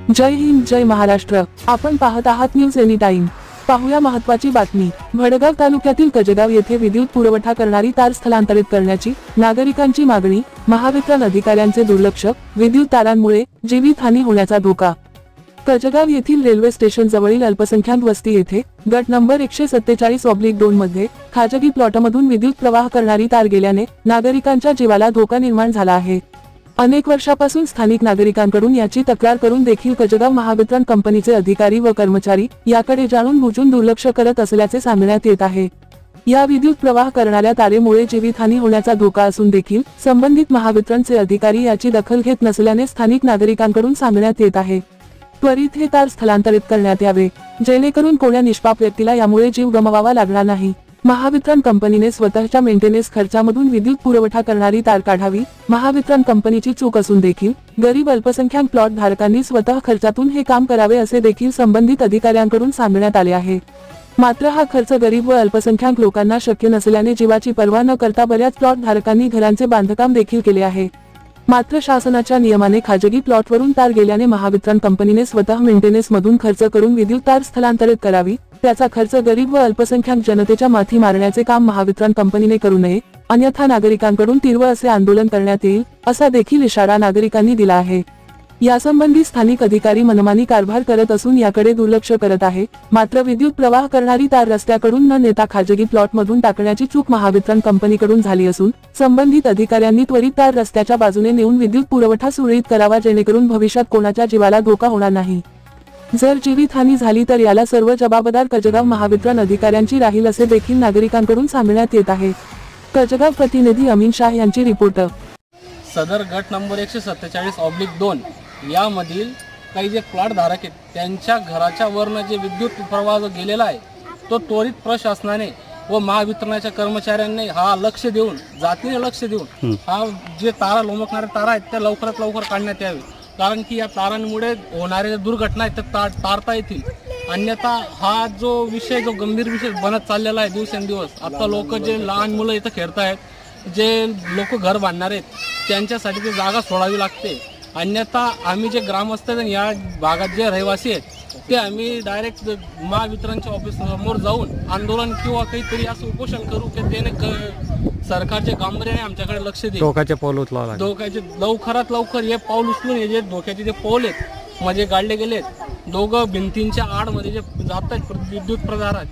जय हिंद, जय महाराष्ट्र। आपण पाहत आहात न्यूज एनी टाइम। पाहूया महत्त्वाची बातमी। भडगाव तालुक्यातील कजगाव येथे विद्युत पुरवठा करणारी तार स्थलांतरित करण्याची नागरिकांची मागणी। महावितरण अधिकाऱ्यांचे दुर्लक्ष, विद्युत तारांमुळे जीवितहानी होण्याचा धोका। कजगाव येथील रेल्वे स्टेशन जवळील अल्पसंख्याक वस्ती येथे गट नंबर 147/2 मध्ये खाजगी प्लॉटमधून विद्युत प्रवाह करणारी तार गेल्याने नागरिकांच्या जीवाला धोका निर्माण झाला आहे। अनेक वर्षापासून स्थानिक नागरिकांकडून याची तक्रार करून देखील कजगाव महावितरण कंपनीचे अधिकारी व कर्मचारी याकडे जाणून बुजून दुर्लक्ष करत असल्याचे सांगण्यात येत आहे। या विद्युत प्रवाह करणाऱ्या तारेमुळे जीवितहानी होण्याचा धोका असून देखील संबंधित महावितरणचे अधिकारी याची दखल घेत नसल्याने स्थानिक नागरिकांकडून सांगण्यात येत आहे। त्वरित हे तार स्थलांतरित करण्यात यावे, जेणेकरून कोण्या निष्पाप व्यक्तीला यामुळे जीव गमवावा लागणार नाही। महावितरण कंपनीने स्वतःच्या मेंटेनन्स खर्चामधून विद्युत पुरवठा करणारी तार काढावी। महावितरण कंपनीची चूक असून देखील गरीब अल्पसंख्याक प्लॉट धारकांनी स्वतः खर्चातून हे काम करावे असे देखील संबंधित अधिकाऱ्यांकडून सांगण्यात आले आहे। मात्र हा खर्च गरीब व अल्पसंख्याक लोकांना शक्य नसल्याने जीवाची पर्वा न करता बऱ्याच प्लॉट धारकांनी घरांचे बांधकाम देखील केले आहे। मात्र शासनाच्या नियमाने खाजगी प्लॉटवरून तार गेल्याने महावितरण कंपनीने स्वतः मेंटेनन्स मधून खर्च करून विद्युत तार स्थलांतरित करावी। त्याचा खर्च गरीब व अल्पसंख्याक जनतेच्या माथी मारण्याचे काम महावितरण कंपनीने करू नये, अन्यथा नागरिकांकडून तीव्र असे आंदोलन करण्यात येईल असा देखील इशारा नागरिकांनी दिला आहे। यासंबंधी स्थानिक अधिकारी मनमानी कारभार करत असून याकडे दुर्लक्ष करत आहे। मात्र विद्युत प्रवाह करणारी तार रस्त्याकडून न नेता खाजगी प्लॉट मधून टाकण्याची चूक महावितरण कंपनीकडून झाली असून संबंधित अधिकाऱ्यांनी त्वरित तार रस्त्याच्या बाजूने नेऊन विद्युत पुरवठा सुरळीत करावा, जेणेकरून भविष्यात कोणाच्या जीवाला धोका होणार नाही। जर जीवितहानी झाली तर याला सर्व जबाबदार कजगाव महावितरण अधिकाऱ्यांची राहील असे देखील नागरिकांकडून सांगण्यात येत आहे। कजगाव प्रतिनिधी अमीन शाह यांची रिपोर्ट। सदर गट नंबर 147/2 यामधील काही जे प्लॉट धारक आहेत त्यांच्या घराच्या वरनं जे विद्युत प्रवाह गेलेला आहे तो त्वरित प्रशासनाने व महावितरणाच्या कर्मचाऱ्यांनी हा लक्ष देऊन, जातीने लक्ष देऊन हा जे तारा लोमकणाऱ्या तारा आहेत त्या लवकरात लवकर काढण्यात यावे। कारण की या तारांमुळे होणाऱ्या दुर्घटना आहेत त्या टाळता येतील। अन्यथा हा जो विषय, जो गंभीर विषय बनत चाललेला आहे दिवसेंदिवस, आता लोक जे लहान मुलं इथं खेळतायत, जे लोक घर बांधणार आहेत त्यांच्यासाठी ते जागा सोडावी लागते। अन्यथा आम्ही जे ग्रामस्थ या भागात जे रहिवासी आहेत ते आम्ही डायरेक्ट महावितरणच्या ऑफिस समोर जाऊन आंदोलन किंवा काहीतरी असं उपोषण करू की त्याने सरकारचे गांभीर्याने आमच्याकडे लक्ष दे, धोक्याचे पाऊल उचलावे, धोक्याचे लवकरात लवकर हे पाऊल उचलून हे जे धोक्याचे जे पाऊल आहेत म्हणजे काढले गेलेत, दोघं भिंतींच्या आडमध्ये जे जात आहेत विद्युत प्रदारात,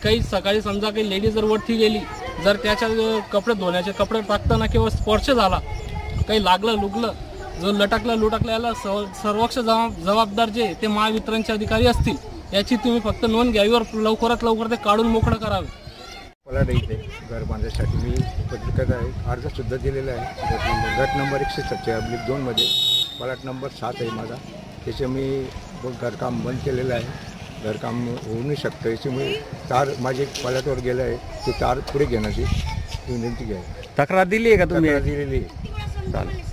काही सकाळी समजा काही लेडीज जर वरती गेली, जर त्याच्या कपडे धुण्याचे कपडे टाकताना किंवा स्पर्श झाला, काही लागलं लुगलं, जो लटकला लुटकला, याला सर्वोच्च जबाबदार जे ते महावितरणचे अधिकारी असतील याची तुम्ही फक्त नोंद घ्यावी व लवकरात लवकर ते काढून मोकळं करावे। पलाट इथे घर बांधण्यासाठी मी पत्रिका अर्ज सुद्धा दिलेला आहे। गट नंबर 147/2 मध्ये पलाट नंबर 7 आहे माझा। त्याचे मी घरकाम बंद केलेलं आहे, घरकाम होऊ नाही शकतं, याच्यामुळे तार माझे पलाटवर गेलं आहे, ते तार पुढे घेण्याची विनंती आहे। तक्रार दिली आहे का तुम्ही? दिलेली आहे। चालेल।